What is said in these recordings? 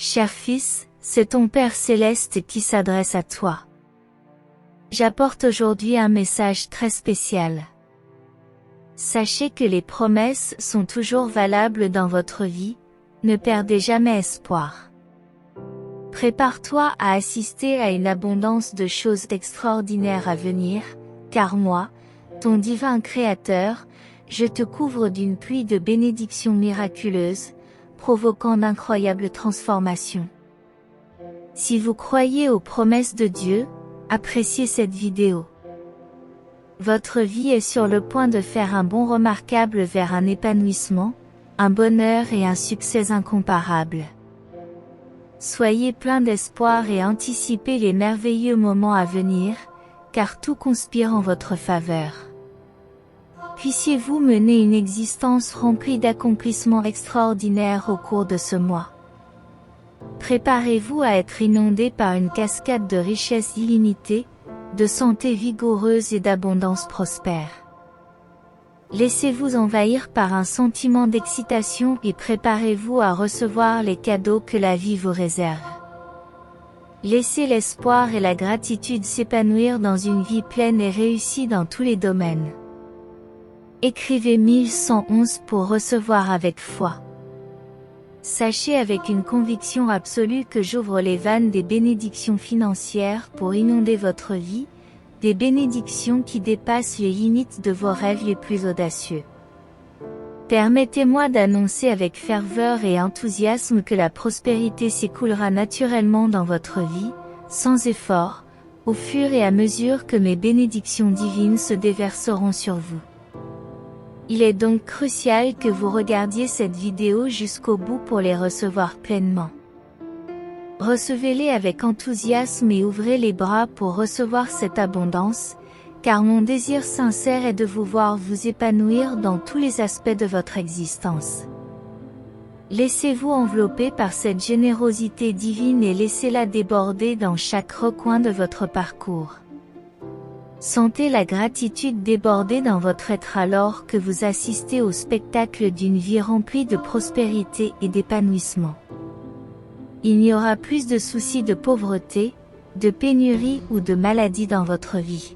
Cher fils, c'est ton Père céleste qui s'adresse à toi. J'apporte aujourd'hui un message très spécial. Sachez que les promesses sont toujours valables dans votre vie, ne perdez jamais espoir. Prépare-toi à assister à une abondance de choses extraordinaires à venir, car moi, ton divin Créateur, je te couvre d'une pluie de bénédictions miraculeuses, provoquant d'incroyables transformations. Si vous croyez aux promesses de Dieu, appréciez cette vidéo. Votre vie est sur le point de faire un bond remarquable vers un épanouissement, un bonheur et un succès incomparables. Soyez plein d'espoir et anticipez les merveilleux moments à venir, car tout conspire en votre faveur. Puissiez-vous mener une existence remplie d'accomplissements extraordinaires au cours de ce mois. Préparez-vous à être inondé par une cascade de richesses illimitées, de santé vigoureuse et d'abondance prospère. Laissez-vous envahir par un sentiment d'excitation et préparez-vous à recevoir les cadeaux que la vie vous réserve. Laissez l'espoir et la gratitude s'épanouir dans une vie pleine et réussie dans tous les domaines. Écrivez 1111 pour recevoir avec foi. Sachez avec une conviction absolue que j'ouvre les vannes des bénédictions financières pour inonder votre vie, des bénédictions qui dépassent les limites de vos rêves les plus audacieux. Permettez-moi d'annoncer avec ferveur et enthousiasme que la prospérité s'écoulera naturellement dans votre vie, sans effort, au fur et à mesure que mes bénédictions divines se déverseront sur vous. Il est donc crucial que vous regardiez cette vidéo jusqu'au bout pour les recevoir pleinement. Recevez-les avec enthousiasme et ouvrez les bras pour recevoir cette abondance, car mon désir sincère est de vous voir vous épanouir dans tous les aspects de votre existence. Laissez-vous envelopper par cette générosité divine et laissez-la déborder dans chaque recoin de votre parcours. Sentez la gratitude déborder dans votre être alors que vous assistez au spectacle d'une vie remplie de prospérité et d'épanouissement. Il n'y aura plus de soucis de pauvreté, de pénurie ou de maladie dans votre vie.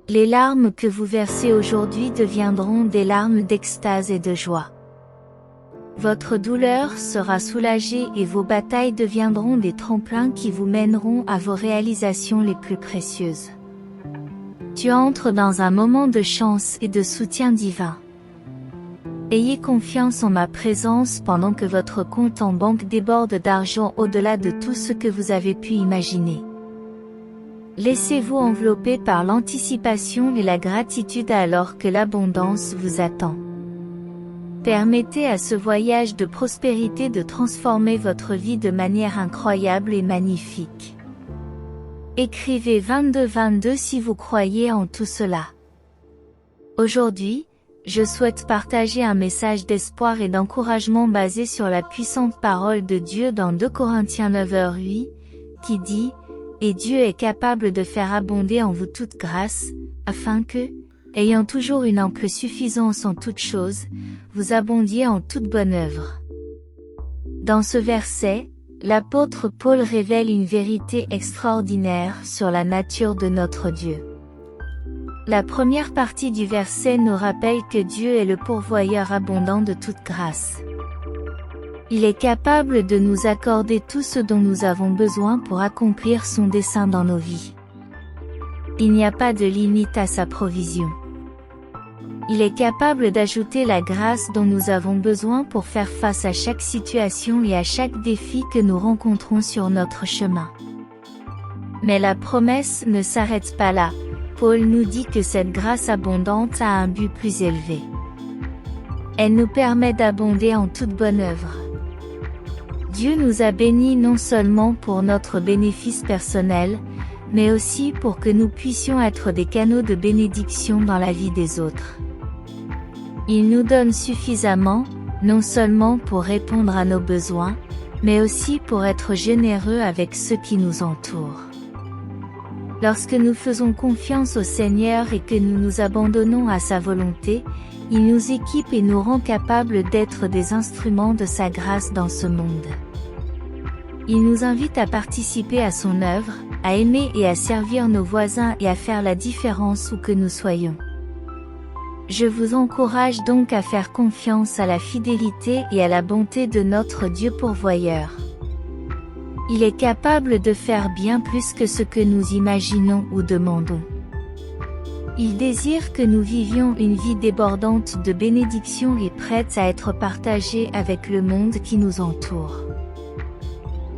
Les larmes que vous versez aujourd'hui deviendront des larmes d'extase et de joie. Votre douleur sera soulagée et vos batailles deviendront des tremplins qui vous mèneront à vos réalisations les plus précieuses. Tu entres dans un moment de chance et de soutien divin. Ayez confiance en ma présence pendant que votre compte en banque déborde d'argent au-delà de tout ce que vous avez pu imaginer. Laissez-vous envelopper par l'anticipation et la gratitude alors que l'abondance vous attend. Permettez à ce voyage de prospérité de transformer votre vie de manière incroyable et magnifique. Écrivez 2222 si vous croyez en tout cela. Aujourd'hui, je souhaite partager un message d'espoir et d'encouragement basé sur la puissante parole de Dieu dans 2 Corinthiens 9:8, qui dit « Et Dieu est capable de faire abonder en vous toute grâce, afin que, ayant toujours une ample suffisance en toutes choses, vous abondiez en toute bonne œuvre. » Dans ce verset, l'apôtre Paul révèle une vérité extraordinaire sur la nature de notre Dieu. La première partie du verset nous rappelle que Dieu est le pourvoyeur abondant de toute grâce. Il est capable de nous accorder tout ce dont nous avons besoin pour accomplir son dessein dans nos vies. Il n'y a pas de limite à sa provision. Il est capable d'ajouter la grâce dont nous avons besoin pour faire face à chaque situation et à chaque défi que nous rencontrons sur notre chemin. Mais la promesse ne s'arrête pas là. Paul nous dit que cette grâce abondante a un but plus élevé. Elle nous permet d'abonder en toute bonne œuvre. Dieu nous a bénis non seulement pour notre bénéfice personnel, mais aussi pour que nous puissions être des canaux de bénédiction dans la vie des autres. Il nous donne suffisamment, non seulement pour répondre à nos besoins, mais aussi pour être généreux avec ceux qui nous entourent. Lorsque nous faisons confiance au Seigneur et que nous nous abandonnons à sa volonté, il nous équipe et nous rend capables d'être des instruments de sa grâce dans ce monde. Il nous invite à participer à son œuvre, à aimer et à servir nos voisins et à faire la différence où que nous soyons. Je vous encourage donc à faire confiance à la fidélité et à la bonté de notre Dieu pourvoyeur. Il est capable de faire bien plus que ce que nous imaginons ou demandons. Il désire que nous vivions une vie débordante de bénédictions et prête à être partagée avec le monde qui nous entoure.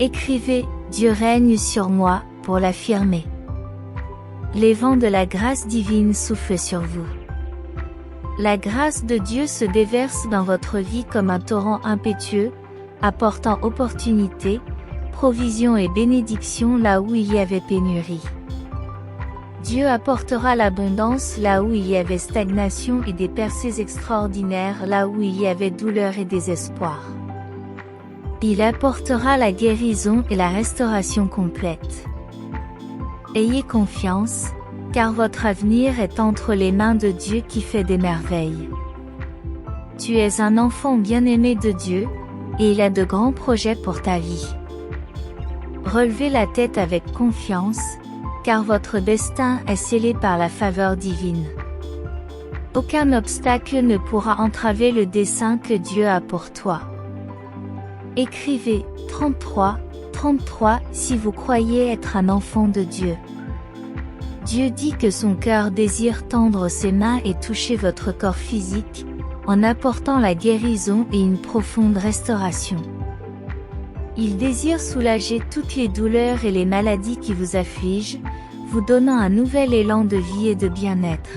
Écrivez « Dieu règne sur moi » pour l'affirmer. Les vents de la grâce divine soufflent sur vous. La grâce de Dieu se déverse dans votre vie comme un torrent impétueux, apportant opportunité, provision et bénédiction là où il y avait pénurie. Dieu apportera l'abondance là où il y avait stagnation et des percées extraordinaires là où il y avait douleur et désespoir. Il apportera la guérison et la restauration complète. Ayez confiance, car votre avenir est entre les mains de Dieu qui fait des merveilles. Tu es un enfant bien-aimé de Dieu, et il a de grands projets pour ta vie. Relevez la tête avec confiance, car votre destin est scellé par la faveur divine. Aucun obstacle ne pourra entraver le dessein que Dieu a pour toi. Écrivez 33, 33 si vous croyez être un enfant de Dieu. Dieu dit que son cœur désire tendre ses mains et toucher votre corps physique, en apportant la guérison et une profonde restauration. Il désire soulager toutes les douleurs et les maladies qui vous affligent, vous donnant un nouvel élan de vie et de bien-être.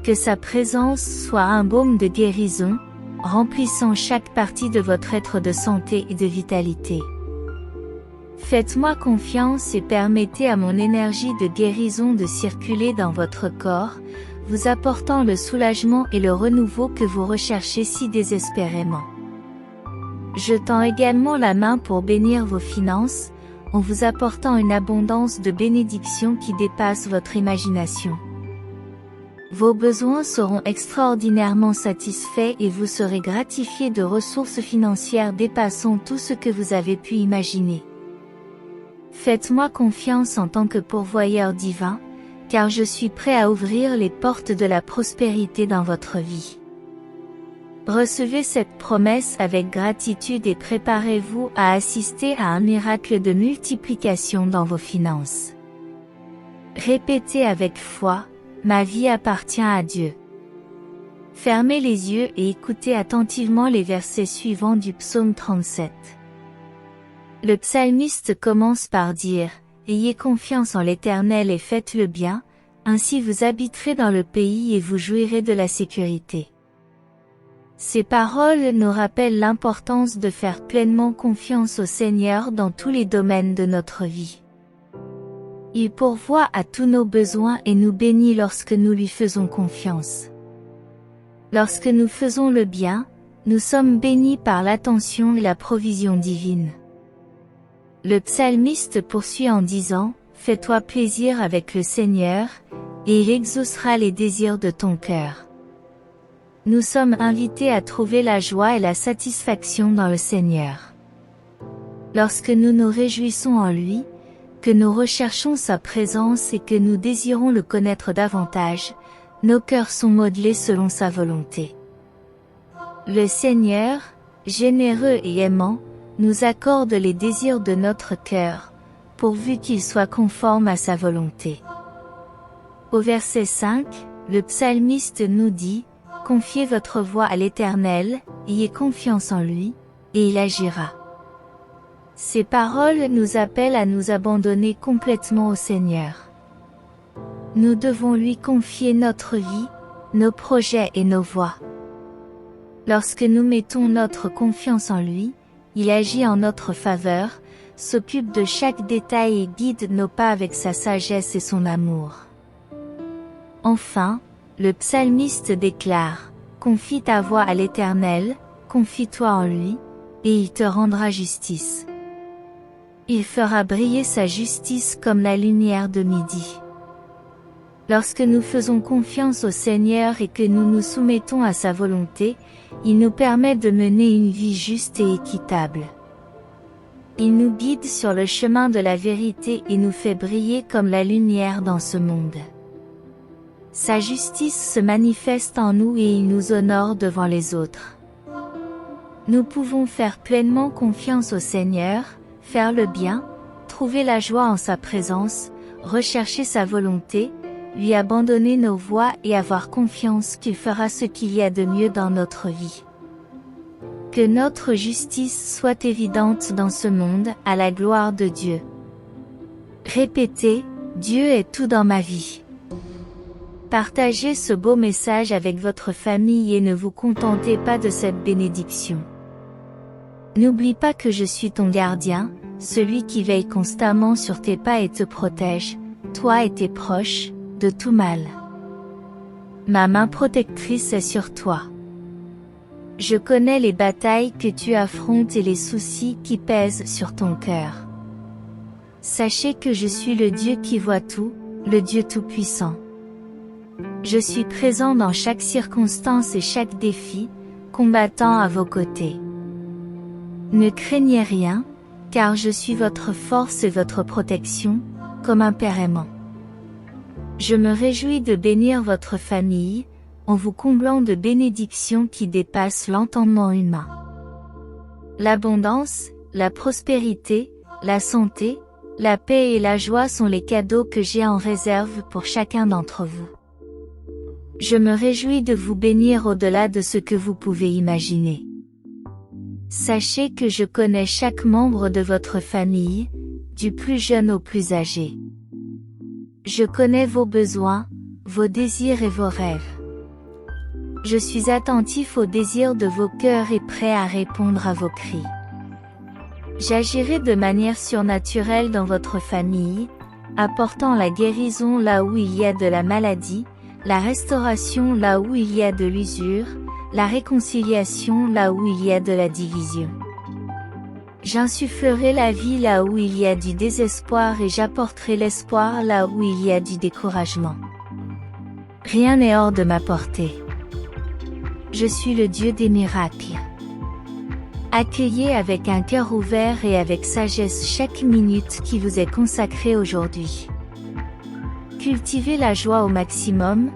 Que sa présence soit un baume de guérison, remplissant chaque partie de votre être de santé et de vitalité. Faites-moi confiance et permettez à mon énergie de guérison de circuler dans votre corps, vous apportant le soulagement et le renouveau que vous recherchez si désespérément. Je tends également la main pour bénir vos finances, en vous apportant une abondance de bénédictions qui dépasse votre imagination. Vos besoins seront extraordinairement satisfaits et vous serez gratifiés de ressources financières dépassant tout ce que vous avez pu imaginer. Faites-moi confiance en tant que pourvoyeur divin, car je suis prêt à ouvrir les portes de la prospérité dans votre vie. Recevez cette promesse avec gratitude et préparez-vous à assister à un miracle de multiplication dans vos finances. Répétez avec foi, ma vie appartient à Dieu. Fermez les yeux et écoutez attentivement les versets suivants du psaume 37. Le psalmiste commence par dire « Ayez confiance en l'Éternel et faites le bien, ainsi vous habiterez dans le pays et vous jouirez de la sécurité. » Ces paroles nous rappellent l'importance de faire pleinement confiance au Seigneur dans tous les domaines de notre vie. Il pourvoit à tous nos besoins et nous bénit lorsque nous lui faisons confiance. Lorsque nous faisons le bien, nous sommes bénis par l'attention et la provision divine. Le psalmiste poursuit en disant « Fais-toi plaisir avec le Seigneur, et il exaucera les désirs de ton cœur. » Nous sommes invités à trouver la joie et la satisfaction dans le Seigneur. Lorsque nous nous réjouissons en lui, que nous recherchons sa présence et que nous désirons le connaître davantage, nos cœurs sont modelés selon sa volonté. Le Seigneur, généreux et aimant, nous accorde les désirs de notre cœur, pourvu qu'ils soient conformes à sa volonté. Au verset 5, le psalmiste nous dit « Confiez votre voie à l'Éternel, ayez confiance en lui, et il agira. » Ces paroles nous appellent à nous abandonner complètement au Seigneur. Nous devons lui confier notre vie, nos projets et nos voies. Lorsque nous mettons notre confiance en lui, il agit en notre faveur, s'occupe de chaque détail et guide nos pas avec sa sagesse et son amour. Enfin, le psalmiste déclare « Confie ta voie à l'Éternel, confie-toi en lui, et il te rendra justice. Il fera briller sa justice comme la lumière de midi. » Lorsque nous faisons confiance au Seigneur et que nous nous soumettons à sa volonté, il nous permet de mener une vie juste et équitable. Il nous guide sur le chemin de la vérité et nous fait briller comme la lumière dans ce monde. Sa justice se manifeste en nous et il nous honore devant les autres. Nous pouvons faire pleinement confiance au Seigneur, faire le bien, trouver la joie en sa présence, rechercher sa volonté, lui abandonner nos voies et avoir confiance qu'il fera ce qu'il y a de mieux dans notre vie. Que notre justice soit évidente dans ce monde, à la gloire de Dieu. Répétez, Dieu est tout dans ma vie. Partagez ce beau message avec votre famille et ne vous contentez pas de cette bénédiction. N'oublie pas que je suis ton gardien, celui qui veille constamment sur tes pas et te protège, toi et tes proches, de tout mal. Ma main protectrice est sur toi. Je connais les batailles que tu affrontes et les soucis qui pèsent sur ton cœur. Sachez que je suis le Dieu qui voit tout, le Dieu tout-puissant. Je suis présent dans chaque circonstance et chaque défi, combattant à vos côtés. Ne craignez rien, car je suis votre force et votre protection, comme un père aimant. Je me réjouis de bénir votre famille, en vous comblant de bénédictions qui dépassent l'entendement humain. L'abondance, la prospérité, la santé, la paix et la joie sont les cadeaux que j'ai en réserve pour chacun d'entre vous. Je me réjouis de vous bénir au-delà de ce que vous pouvez imaginer. Sachez que je connais chaque membre de votre famille, du plus jeune au plus âgé. Je connais vos besoins, vos désirs et vos rêves. Je suis attentif aux désirs de vos cœurs et prêt à répondre à vos cris. J'agirai de manière surnaturelle dans votre famille, apportant la guérison là où il y a de la maladie, la restauration là où il y a de l'usure, la réconciliation là où il y a de la division. J'insufflerai la vie là où il y a du désespoir et j'apporterai l'espoir là où il y a du découragement. Rien n'est hors de ma portée. Je suis le Dieu des miracles. Accueillez avec un cœur ouvert et avec sagesse chaque minute qui vous est consacrée aujourd'hui. Cultivez la joie au maximum,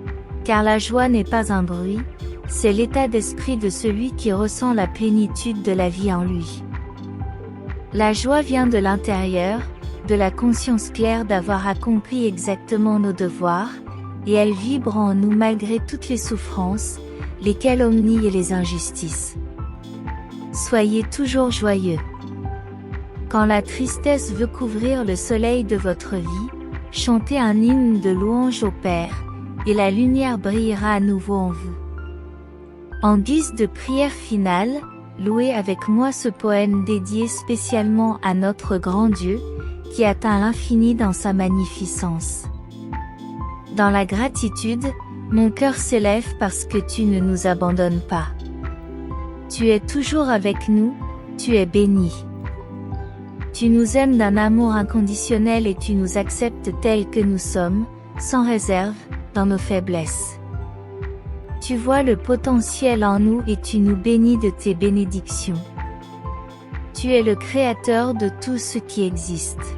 car la joie n'est pas un bruit, c'est l'état d'esprit de celui qui ressent la plénitude de la vie en lui. La joie vient de l'intérieur, de la conscience claire d'avoir accompli exactement nos devoirs, et elle vibre en nous malgré toutes les souffrances, les calomnies et les injustices. Soyez toujours joyeux. Quand la tristesse veut couvrir le soleil de votre vie, chantez un hymne de louange au Père, et la lumière brillera à nouveau en vous. En guise de prière finale, louez avec moi ce poème dédié spécialement à notre grand Dieu, qui atteint l'infini dans sa magnificence. Dans la gratitude, mon cœur s'élève parce que tu ne nous abandonnes pas. Tu es toujours avec nous, tu es béni. Tu nous aimes d'un amour inconditionnel et tu nous acceptes tels que nous sommes, sans réserve, dans nos faiblesses. Tu vois le potentiel en nous et tu nous bénis de tes bénédictions. Tu es le créateur de tout ce qui existe.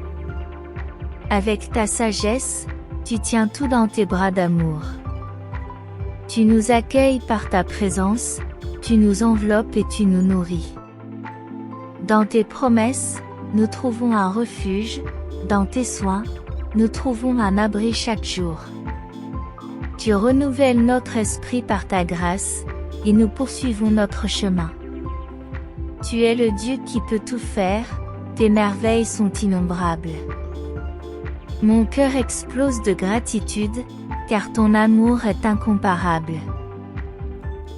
Avec ta sagesse, tu tiens tout dans tes bras d'amour. Tu nous accueilles par ta présence, tu nous enveloppes et tu nous nourris. Dans tes promesses, nous trouvons un refuge, dans tes soins, nous trouvons un abri chaque jour. Tu renouvelles notre esprit par ta grâce, et nous poursuivons notre chemin. Tu es le Dieu qui peut tout faire, tes merveilles sont innombrables. Mon cœur explose de gratitude, car ton amour est incomparable.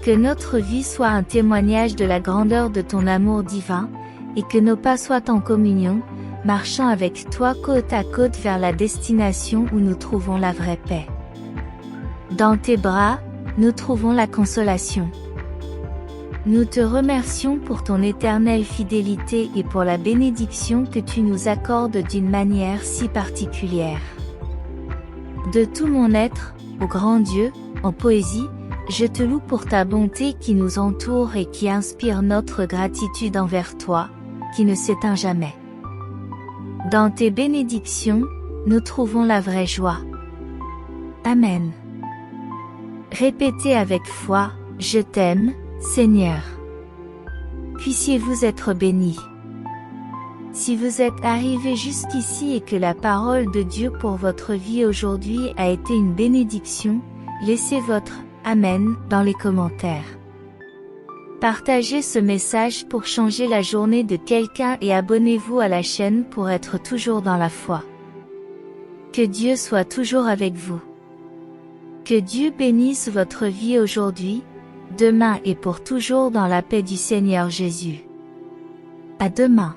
Que notre vie soit un témoignage de la grandeur de ton amour divin, et que nos pas soient en communion, marchant avec toi côte à côte vers la destination où nous trouvons la vraie paix. Dans tes bras, nous trouvons la consolation. Nous te remercions pour ton éternelle fidélité et pour la bénédiction que tu nous accordes d'une manière si particulière. De tout mon être, ô grand Dieu, en poésie, je te loue pour ta bonté qui nous entoure et qui inspire notre gratitude envers toi, qui ne s'éteint jamais. Dans tes bénédictions, nous trouvons la vraie joie. Amen. Répétez avec foi, je t'aime, Seigneur. Puissiez-vous être bénis. Si vous êtes arrivé jusqu'ici et que la parole de Dieu pour votre vie aujourd'hui a été une bénédiction, laissez votre Amen dans les commentaires. Partagez ce message pour changer la journée de quelqu'un et abonnez-vous à la chaîne pour être toujours dans la foi. Que Dieu soit toujours avec vous. Que Dieu bénisse votre vie aujourd'hui, demain et pour toujours dans la paix du Seigneur Jésus. À demain.